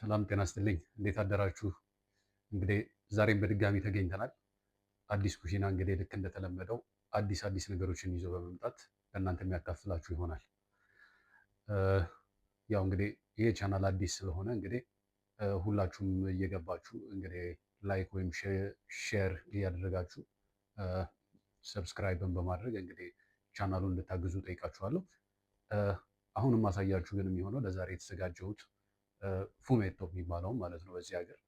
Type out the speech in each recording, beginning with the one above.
ሰላም ጤና ይስጥልኝ። እንዴት አደራችሁ? እንግዲህ ዛሬም በድጋሚ ተገኝተናል። አዲስ ኩሽና እንግዲህ ልክ እንደተለመደው አዲስ ነገሮችን ይዞ በመምጣት ለእናንተ የሚያካፍላችሁ ይሆናል። ያው እንግዲህ ይሄ ቻናል አዲስ ስለሆነ እንግዲህ ሁላችሁም እየገባችሁ እንግዲህ ላይክ ወይም ሼር እያደረጋችሁ ሰብስክራይብን በማድረግ እንግዲህ ቻናሉን እንድታግዙ ጠይቃችኋለሁ። አሁንም ማሳያችሁ ግን የሚሆነው ለዛሬ የተዘጋጀሁት ፉሜቶ የሚባለው ማለት ነው በዚህ ሀገር።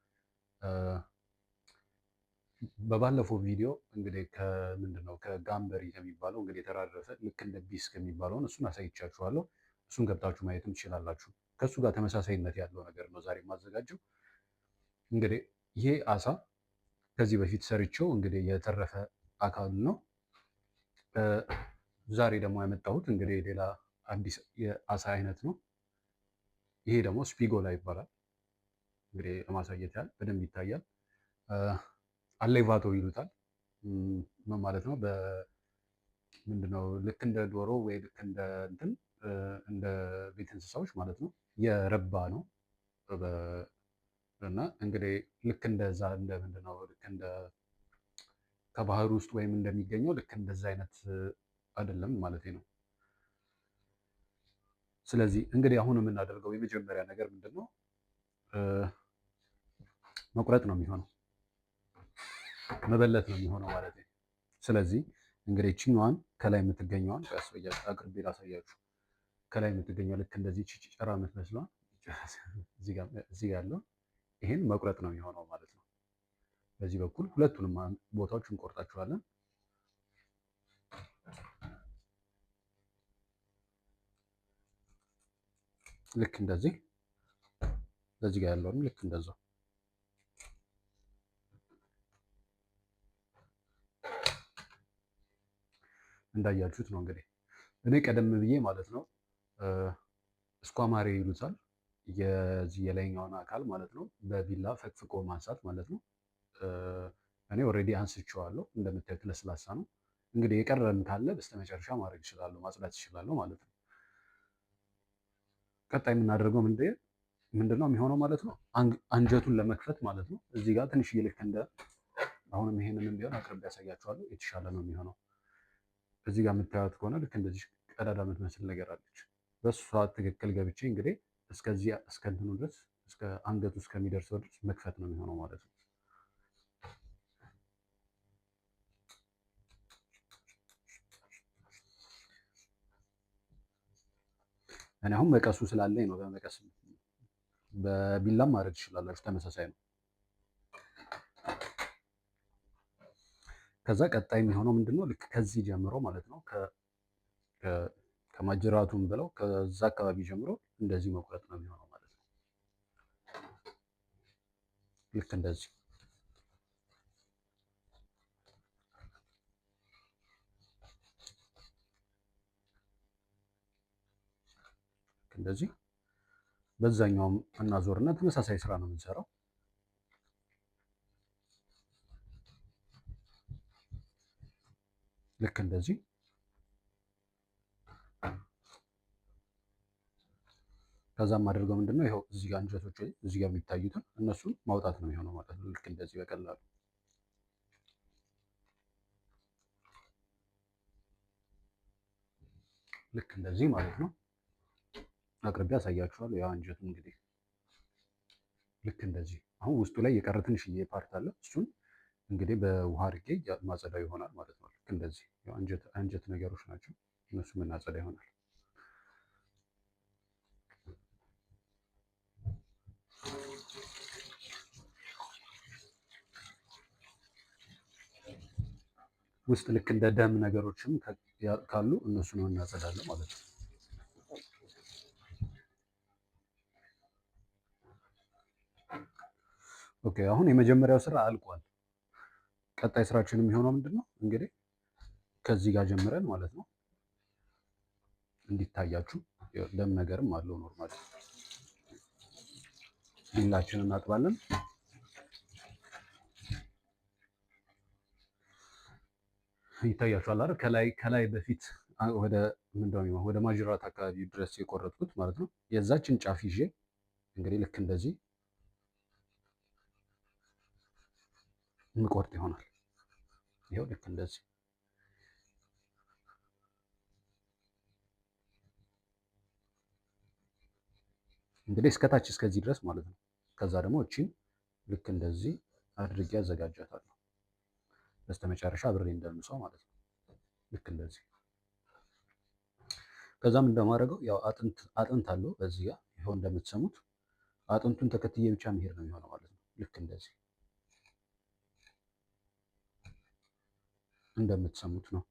በባለፈው ቪዲዮ እንግዲህ ከምንድነው ከጋምበሪ ከሚባለው እንግዲህ የተራረፈ ልክ እንደ ቢስክ የሚባለውን እሱን አሳይቻችኋለሁ። እሱን ገብታችሁ ማየትም ትችላላችሁ። ከእሱ ጋር ተመሳሳይነት ያለው ነገር ነው ዛሬ የማዘጋጀው። እንግዲህ ይሄ አሳ ከዚህ በፊት ሰርቼው እንግዲህ የተረፈ አካል ነው። ዛሬ ደግሞ ያመጣሁት እንግዲህ ሌላ አዲስ የአሳ አይነት ነው። ይሄ ደግሞ ስፒጎላ ይባላል። እንግዲህ ለማሳየት ያህል በደንብ ይታያል። አሌቫቶ ይሉታል። ምን ማለት ነው? ምንድነው ልክ እንደ ዶሮ ወይ ልክ እንደ እንትን እንደ ቤት እንስሳዎች ማለት ነው። የረባ ነው እና እንግዲህ ልክ እንደዛ እንደ ምንድነው ልክ እንደ ከባህር ውስጥ ወይም እንደሚገኘው ልክ እንደዛ አይነት አይደለም ማለት ነው። ስለዚህ እንግዲህ አሁን የምናደርገው የመጀመሪያ ነገር ምንድነው? መቁረጥ ነው የሚሆነው፣ መበለት ነው የሚሆነው ማለት ነው። ስለዚህ እንግዲህ ቺኛዋን ከላይ የምትገኘዋን አቅርቤ ላሳያችሁ። ከላይ የምትገኘው ልክ እንደዚህ ጭራ የምትመስለዋን እዚህ ጋር ያለው ይሄን መቁረጥ ነው የሚሆነው ማለት ነው። በዚህ በኩል ሁለቱንም ቦታዎች እንቆርጣቸዋለን። ልክ እንደዚህ በዚህ ጋር ያለውን ልክ እንደዛው እንዳያችሁት ነው። እንግዲህ እኔ ቀደም ብዬ ማለት ነው እስኳማሬ ይሉታል የዚህ የላይኛውን አካል ማለት ነው በቢላ ፈቅፍቆ ማንሳት ማለት ነው። እኔ ኦልሬዲ አንስቼዋለሁ እንደምታዩት ለስላሳ ነው። እንግዲህ የቀረን ካለ በስተመጨረሻ ማድረግ እችላለሁ፣ ማጽዳት እችላለሁ ማለት ነው። ቀጣይ የምናደርገው ምንድነው የሚሆነው ማለት ነው? አንጀቱን ለመክፈት ማለት ነው። እዚህ ጋር ትንሽ ልክ እንደ አሁንም ይሄንን ቢሆን አቅርቤ ያሳያችኋለሁ፣ የተሻለ ነው የሚሆነው። እዚህ ጋር የምታዩት ከሆነ ልክ እንደዚህ ቀዳዳ የምትመስል ነገር አለች። በእሷ ትክክል ገብቼ እንግዲህ እስከዚህ እስከ እንትኑ ድረስ እስከ አንገቱ እስከሚደርሰው ድረስ መክፈት ነው የሚሆነው ማለት ነው። እኔ አሁን መቀሱ ስላለኝ ነው። በመቀስ በቢላም ማድረግ ትችላላችሁ፣ ተመሳሳይ ነው። ከዛ ቀጣይ የሚሆነው ምንድነው? ልክ ከዚህ ጀምሮ ማለት ነው ከማጅራቱም ብለው ከዛ አካባቢ ጀምሮ እንደዚህ መቁረጥ ነው የሚሆነው ማለት ነው። ልክ እንደዚህ እንደዚህ በዛኛውም እናዞርና ተመሳሳይ ስራ ነው የምንሰራው። ልክ እንደዚህ ከዛም አድርገው ምንድነው ይኸው እዚህ ጋር አንጀቶች እዚህ ጋር የሚታዩትን እነሱን ማውጣት ነው የሚሆነው ማለት ነው። ልክ እንደዚህ በቀላሉ ልክ እንደዚህ ማለት ነው። አቅርቤ ያሳያችኋለሁ። ያው አንጀቱ እንግዲህ ልክ እንደዚህ አሁን ውስጡ ላይ የቀረ ትንሽዬ ፓርት አለ። እሱን እንግዲህ በውሃ አድርጌ ማጸዳው ይሆናል ማለት ነው። ልክ እንደዚህ ያው አንጀት ነገሮች ናቸው፣ እነሱ የምናጸዳ ይሆናል። ውስጥ ልክ እንደ ደም ነገሮችም ካሉ እነሱን እናጸዳለን ማለት ነው። ኦኬ አሁን የመጀመሪያው ስራ አልቋል። ቀጣይ ስራችን የሚሆነው ምንድነው? እንግዲህ ከዚህ ጋር ጀምረን ማለት ነው እንዲታያችሁ ደም ነገርም አለው ኖርማሊ ቢላችንን እናጥባለን። ይታያችኋል አይደል? ከላይ በፊት ወደ ምንድነው ወደ ማጅራት አካባቢ ድረስ የቆረጥኩት ማለት ነው። የዛችን ጫፍ ይዤ እንግዲህ ልክ እንደዚህ እንቆርጥ ይሆናል። ይኸው ልክ እንደዚህ እንግዲህ እስከታች እስከዚህ ድረስ ማለት ነው። ከዛ ደግሞ እቺን ልክ እንደዚህ አድርጌ አዘጋጃታለሁ። በስተመጨረሻ አብሬ እንደምሰው ማለት ነው። ልክ እንደዚህ ከዛም እንደማደርገው ያው አጥንት አለው በዚህ ጋር ይኸው እንደምትሰሙት አጥንቱን ተከትዬ ብቻ መሄድ ነው የሚሆነው ማለት ነው። ልክ እንደዚህ እንደምትሰሙት ነው።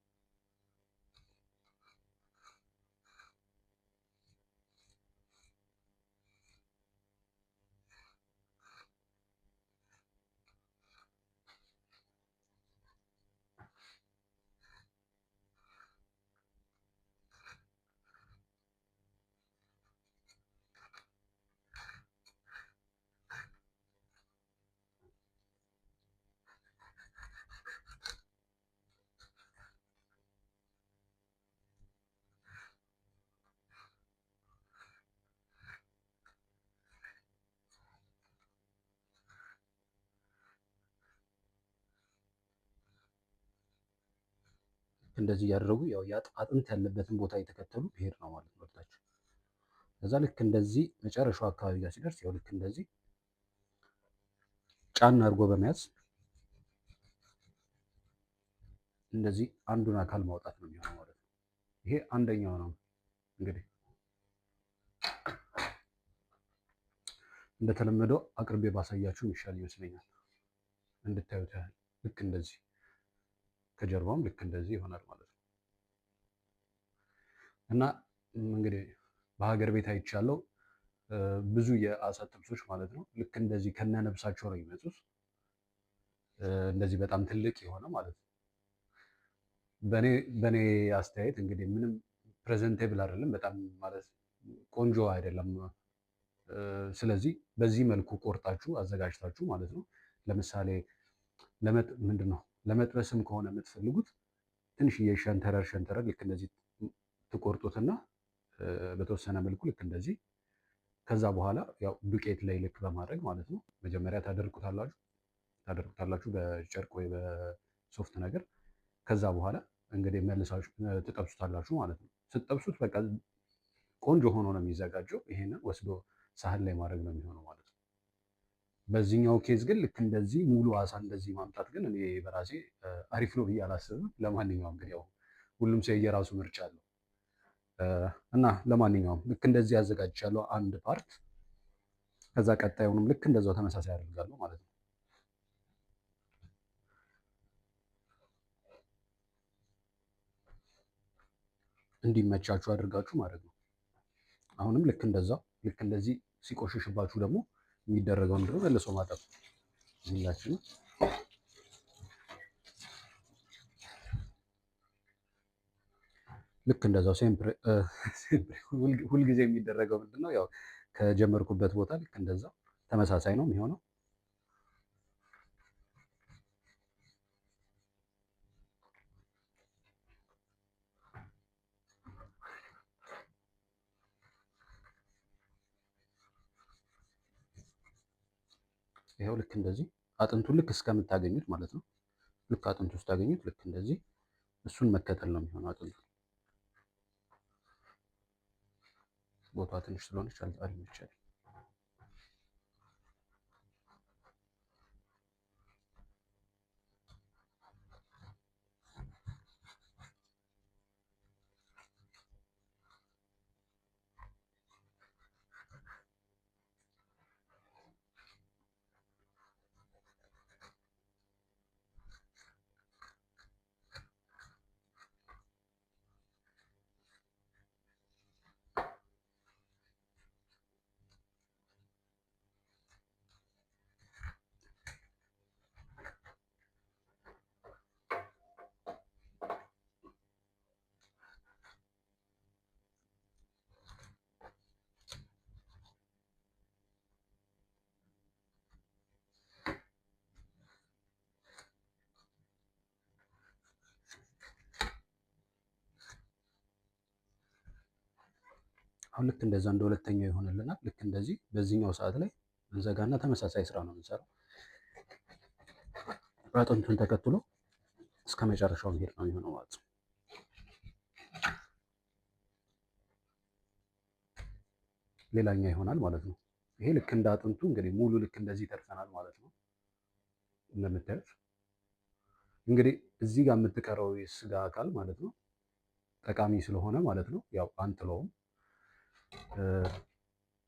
እንደዚህ እያደረጉ ያው አጥንት ያለበትን ቦታ የተከተሉ መሄድ ነው ማለት ነው ወደታች። ከዛ ልክ እንደዚህ መጨረሻው አካባቢ ጋር ሲደርስ ያው ልክ እንደዚህ ጫና አድርጎ በመያዝ እንደዚህ አንዱን አካል ማውጣት ነው የሚሆነው ማለት ነው። ይሄ አንደኛው ነው። እንግዲህ እንደተለመደው አቅርቤ ባሳያችሁ ይሻል ይመስለኛል፣ እንድታዩት ያህል። ልክ እንደዚህ ከጀርባውም ልክ እንደዚህ ይሆናል ማለት ነው። እና እንግዲህ በሀገር ቤት አይቻለው ብዙ የአሳ ጥብሶች ማለት ነው። ልክ እንደዚህ ከነነብሳቸው ነው የሚመጡት። እንደዚህ በጣም ትልቅ የሆነ ማለት ነው። በእኔ አስተያየት እንግዲህ ምንም ፕሬዘንቴብል አይደለም፣ በጣም ማለት ቆንጆ አይደለም። ስለዚህ በዚህ መልኩ ቆርጣችሁ አዘጋጅታችሁ ማለት ነው። ለምሳሌ ምንድን ነው ለመጥበስም ከሆነ የምትፈልጉት ትንሽዬ ሸንተረር ልክ እንደዚህ ትቆርጡትና በተወሰነ መልኩ ልክ እንደዚህ ከዛ በኋላ ያው ዱቄት ላይ ልክ በማድረግ ማለት ነው መጀመሪያ ታደርጉታላችሁ በጨርቅ ወይ በሶፍት ነገር። ከዛ በኋላ እንግዲህ መልሳችሁ ትጠብሱታላችሁ ማለት ነው። ስትጠብሱት በቃ ቆንጆ ሆኖ ነው የሚዘጋጀው። ይሄንን ወስዶ ሳህን ላይ ማድረግ ነው የሚሆነው ማለት ነው። በዚህኛው ኬዝ ግን ልክ እንደዚህ ሙሉ አሳ እንደዚህ ማምጣት ግን እኔ በራሴ አሪፍ ነው ብዬ አላስብም። ለማንኛውም ግን ያው ሁሉም ሰው የራሱ ምርጫ አለው እና ለማንኛውም ልክ እንደዚህ አዘጋጅቻለሁ አንድ ፓርት። ከዛ ቀጣዩንም ልክ እንደዛው ተመሳሳይ አደርጋለሁ ማለት ነው። እንዲመቻችሁ አድርጋችሁ ማለት ነው። አሁንም ልክ እንደዚህ ሲቆሽሽባችሁ ደግሞ የሚደረገው ምንድን ነው? መልሶ ማጠብ ሁላችንም ልክ እንደዛው ሁልጊዜ የሚደረገው ምንድን ነው? ያው ከጀመርኩበት ቦታ ልክ እንደዛው ተመሳሳይ ነው የሚሆነው። ይኸው ልክ እንደዚህ አጥንቱን ልክ እስከምታገኙት ማለት ነው። ልክ አጥንቱ ስታገኙት ልክ እንደዚህ እሱን መከተል ነው የሚሆነው። አጥንቱ ቦታዋ ትንሽ ስለሆነች አልመቻለኝ። አሁን ልክ እንደዛ እንደ ሁለተኛው ይሆንልናል። ልክ እንደዚህ በዚህኛው ሰዓት ላይ እንዘጋና ተመሳሳይ ስራ ነው የምንሰራው። አጥንቱን ተከትሎ እስከ መጨረሻው መሄድ ነው የሚሆነው ማለት ነው። ሌላኛ ይሆናል ማለት ነው። ይሄ ልክ እንደ አጥንቱ እንግዲህ ሙሉ ልክ እንደዚህ ተርፈናል ማለት ነው። እንደምታዩት እንግዲህ እዚህ ጋር የምትቀረው የስጋ አካል ማለት ነው ጠቃሚ ስለሆነ ማለት ነው ያው አንጥለውም።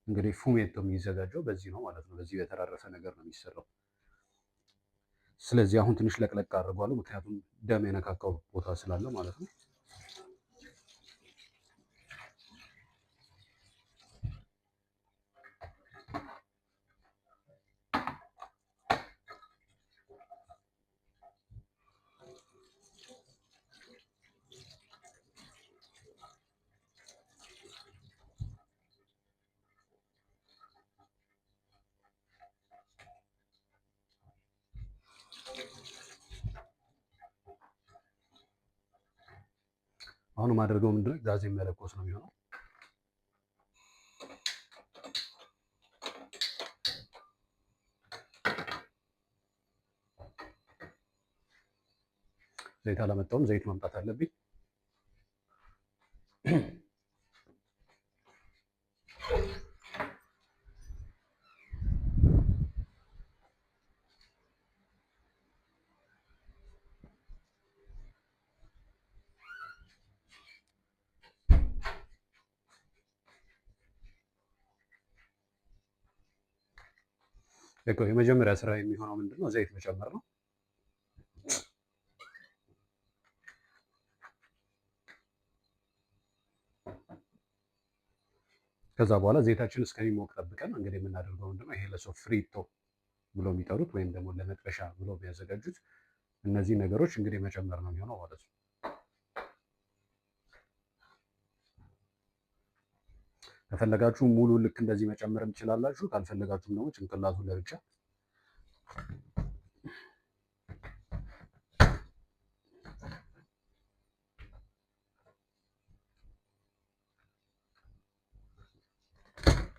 እንግዲህ ፉሜቶ የሚዘጋጀው በዚህ ነው ማለት ነው። በዚህ የተራረፈ ነገር ነው የሚሰራው። ስለዚህ አሁን ትንሽ ለቅለቅ አድርጓለሁ፣ ምክንያቱም ደም የነካካው ቦታ ስላለ ማለት ነው። አሁን ማድረገው ምንድነው ጋዜ መለኮስ ነው የሚሆነው። ዘይት አላመጣውም፣ ዘይት ማምጣት አለብኝ። የመጀመሪያ ስራ የሚሆነው ምንድነው ዘይት መጨመር ነው። ከዛ በኋላ ዘይታችን እስከሚሞቅ ጠብቀን እንግዲህ የምናደርገው ምንድነው ይሄ ለሶፍሪቶ ብሎ የሚጠሩት ወይም ደግሞ ለመጥበሻ ብሎ የሚያዘጋጁት እነዚህ ነገሮች እንግዲህ መጨመር ነው የሚሆነው ማለት ነው። ከፈለጋችሁ ሙሉ ልክ እንደዚህ መጨመር ትችላላችሁ። ካልፈለጋችሁም ደግሞ ጭንቅላቱን ለብቻ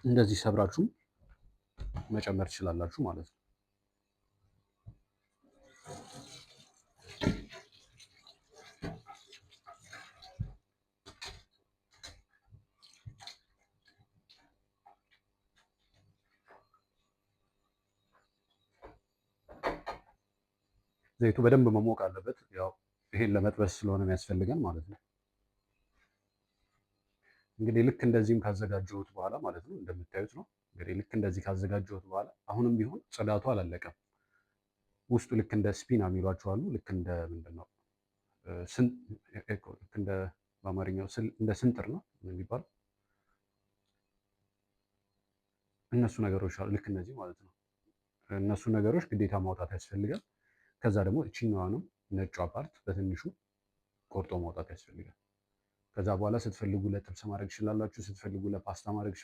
እንደዚህ ሰብራችሁ መጨመር ትችላላችሁ ማለት ነው። ዘይቱ በደንብ መሞቅ አለበት። ያው ይሄን ለመጥበስ ስለሆነ የሚያስፈልገን ማለት ነው። እንግዲህ ልክ እንደዚህም ካዘጋጀሁት በኋላ ማለት ነው እንደምታዩት ነው። እንግዲህ ልክ እንደዚህ ካዘጋጀሁት በኋላ አሁንም ቢሆን ጽዳቱ አላለቀም። ውስጡ ልክ እንደ ስፒና የሚሏቸው አሉ። ልክ እንደ ምንድን ነው ልክ እንደ በአማርኛው እንደ ስንጥር ነው የሚባለው። እነሱ ነገሮች አሉ ልክ እነዚህ ማለት ነው። እነሱ ነገሮች ግዴታ ማውጣት ያስፈልጋል። ከዛ ደግሞ እችኛዋንም ነጯ ፓርት በትንሹ ቆርጦ ማውጣት ያስፈልጋል። ከዛ በኋላ ስትፈልጉ ለጥብስ ማድረግ ትችላላችሁ። ስትፈልጉ ለፓስታ ማድረግ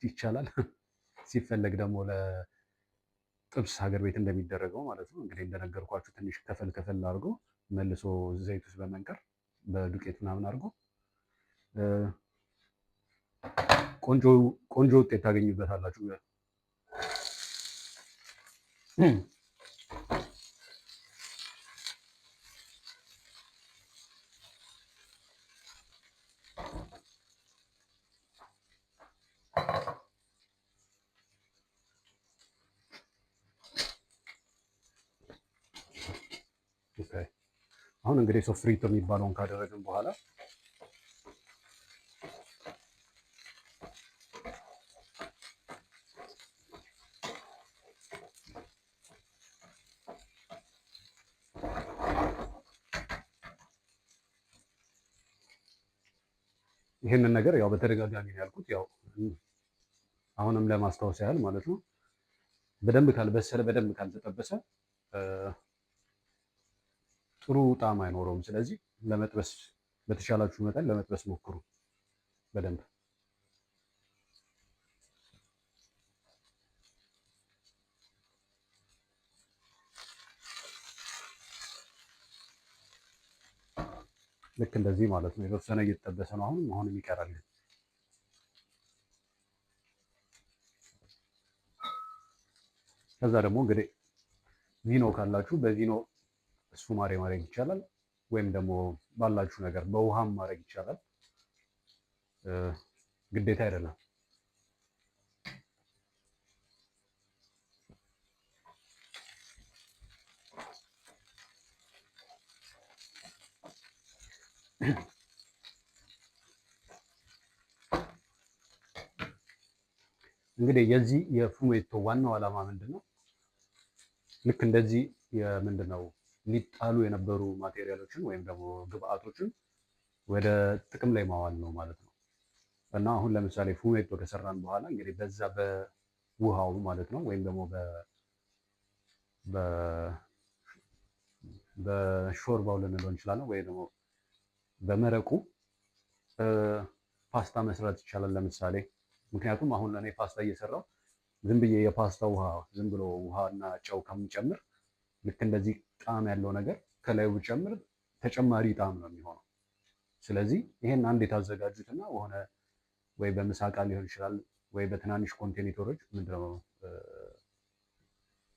ይቻላል። ሲፈለግ ደግሞ ለጥብስ ሀገር ቤት እንደሚደረገው ማለት ነው። እንግዲህ እንደነገርኳችሁ ትንሽ ከፈል ከፈል አድርጎ መልሶ ዘይት ውስጥ በመንከር በዱቄት ምናምን አድርጎ ቆንጆ ውጤት ታገኙበታላችሁ። አሁን እንግዲህ ሶፍሪቶ የሚባለውን ካደረግን በኋላ ይህንን ነገር ያው በተደጋጋሚ ነው ያልኩት። ያው አሁንም ለማስታወስ ያህል ማለት ነው በደንብ ካልበሰለ በደንብ ካልተጠበሰ ጥሩ ጣዕም አይኖረውም። ስለዚህ ለመጥበስ በተሻላችሁ መጠን ለመጥበስ ሞክሩ በደንብ። ልክ እንደዚህ ማለት ነው። የተወሰነ እየተጠበሰ ነው። አሁንም ይቀራል። ከዛ ደግሞ እንግዲህ ቪኖ ካላችሁ በቪኖ ስፉማሬ ማድረግ ይቻላል። ወይም ደግሞ ባላችሁ ነገር በውሃም ማድረግ ይቻላል። ግዴታ አይደለም። እንግዲህ የዚህ የፉሜቶ ዋናው ዓላማ ምንድን ነው? ልክ እንደዚህ የምንድን ነው ሊጣሉ የነበሩ ማቴሪያሎችን ወይም ደግሞ ግብአቶችን ወደ ጥቅም ላይ ማዋል ነው ማለት ነው። እና አሁን ለምሳሌ ፉሜቶ ከሰራን በኋላ እንግዲህ በዛ በውሃው ማለት ነው ወይም ደግሞ በሾርባው ልንለው እንችላለን ወይም ደግሞ በመረቁ ፓስታ መስራት ይቻላል ለምሳሌ። ምክንያቱም አሁን እኔ ፓስታ እየሰራው ዝም ብዬ የፓስታ ውሃ ዝም ብሎ ውሃና ጨው ከምጨምር ልክ እንደዚህ ጣዕም ያለው ነገር ከላዩ ብጨምር ተጨማሪ ጣዕም ነው የሚሆነው። ስለዚህ ይሄን አንድ የታዘጋጁትና ሆነ ወይ በምሳቃ ሊሆን ይችላል ወይ በትናንሽ ኮንቴኔተሮች ምንድነው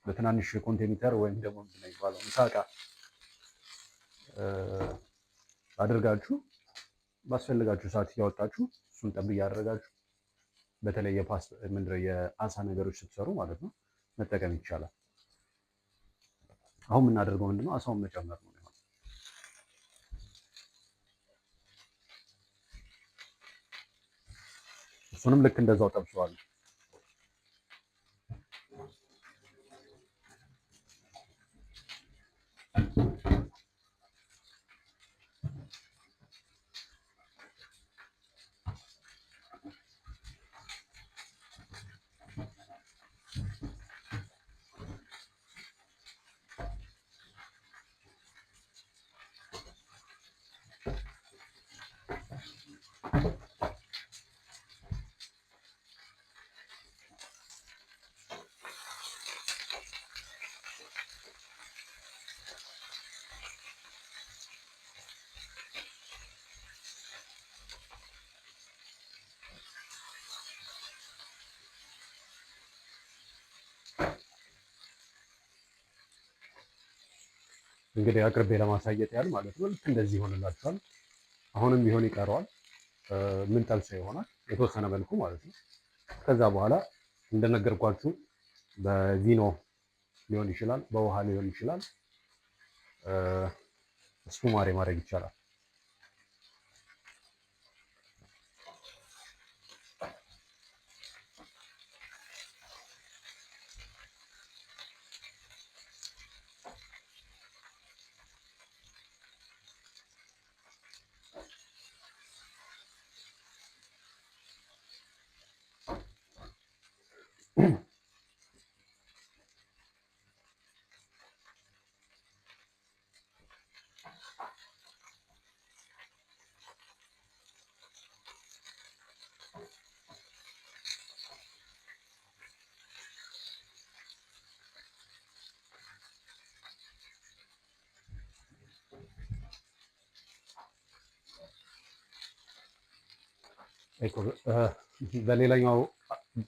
በትናንሽ ኮንቴኔተር ወይም ደግሞ ምንድነው የሚባለው ምሳቃ አድርጋችሁ ባስፈልጋችሁ ሰዓት እያወጣችሁ እሱን ጠብ እያደረጋችሁ በተለይ የአሳ ነገሮች ስትሰሩ ማለት ነው መጠቀም ይቻላል። አሁን የምናደርገው ምንድነው አሳውን መጨመር ነው። እሱንም ልክ እንደዛው ጠብሰዋለሁ። እንግዲህ አቅርቤ ለማሳየት ያህል ማለት ነው። ልክ እንደዚህ ይሆንላችኋል። አሁንም ቢሆን ይቀረዋል። ምን ጠብሰው ይሆናል የተወሰነ መልኩ ማለት ነው። ከዛ በኋላ እንደነገርኳችሁ በቪኖ ሊሆን ይችላል፣ በውሃ ሊሆን ይችላል። ስፉማሬ ማድረግ ይቻላል።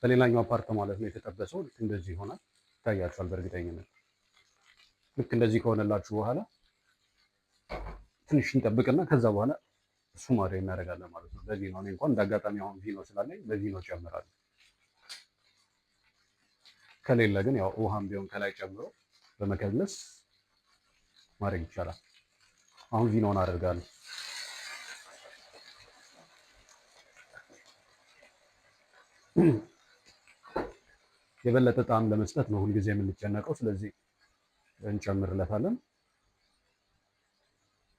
በሌላኛው ፓርት ማለት ነው የተጠበሰው ልክ እንደዚህ ይሆናል። ይታያችኋል በእርግጠኝነት። ልክ እንደዚህ ከሆነላችሁ በኋላ ትንሽ እንጠብቅና ከዛ በኋላ ስፉማሬ እናደርጋለን ማለት ነው። በዚህ ነው። እኔ እንኳን እንዳጋጣሚ አሁን ቪኖ ስላለኝ በቪኖ ጨምራለሁ። ከሌለ ግን ያው ውሃም ቢሆን ከላይ ጨምሮ በመከለስ ማድረግ ይቻላል። አሁን ቪኖን አደርጋለሁ። የበለጠ ጣዕም ለመስጠት ነው ሁልጊዜ የምንጨነቀው። ስለዚህ እንጨምርለታለን።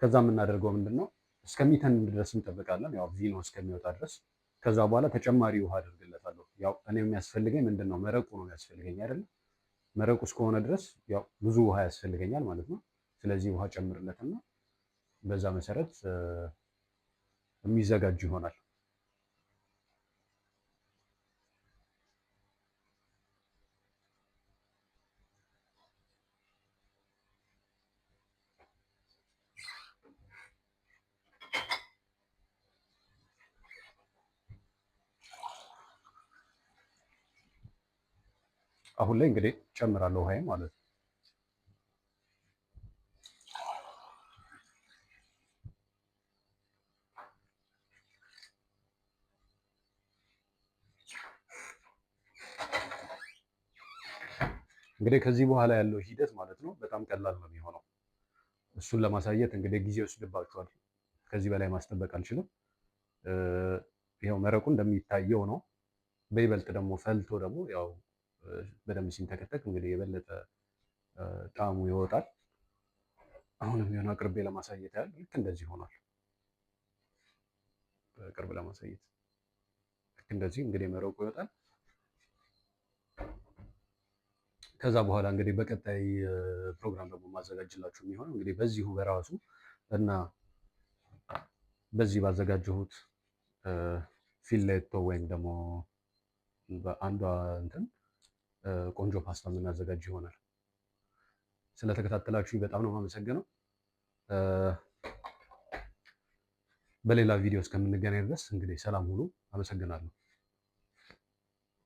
ከዛ የምናደርገው ምንድን ነው እስከሚተን ድረስ እንጠብቃለን፣ ያው ቪኖ እስከሚወጣ ድረስ። ከዛ በኋላ ተጨማሪ ውሃ አደርግለታለሁ። ያው እኔ የሚያስፈልገኝ ምንድን ነው መረቁ ነው የሚያስፈልገኝ አይደለ? መረቁ እስከሆነ ድረስ ያው ብዙ ውሃ ያስፈልገኛል ማለት ነው። ስለዚህ ውሃ ጨምርለትና በዛ መሰረት የሚዘጋጅ ይሆናል። አሁን ላይ እንግዲህ ጨምራለሁ ውሃዬ ማለት ነው። እንግዲህ ከዚህ በኋላ ያለው ሂደት ማለት ነው በጣም ቀላል ነው የሚሆነው። እሱን ለማሳየት እንግዲህ ጊዜ ወስድባችኋል። ከዚህ በላይ ማስጠበቅ አልችልም። ይኸው መረቁ እንደሚታየው ነው። በይበልጥ ደግሞ ፈልቶ ደግሞ ያው በደንብ ሲንተከተክ እንግዲህ የበለጠ ጣዕሙ ይወጣል። አሁንም የሆነ አቅርቤ ለማሳየት ያህል ልክ እንደዚህ ሆኗል። በቅርብ ለማሳየት ልክ እንደዚህ እንግዲህ መረቁ ይወጣል። ከዛ በኋላ እንግዲህ በቀጣይ ፕሮግራም ደግሞ ማዘጋጅላችሁ የሚሆነው እንግዲህ በዚሁ በራሱ እና በዚህ ባዘጋጀሁት ፊሌቶ ወይም ደግሞ በአንዷ እንትን ቆንጆ ፓስታ የምናዘጋጅ ይሆናል። ስለተከታተላችሁ በጣም ነው የማመሰግነው። በሌላ ቪዲዮ እስከምንገናኝ ድረስ እንግዲህ ሰላም ሁኑ። አመሰግናለሁ።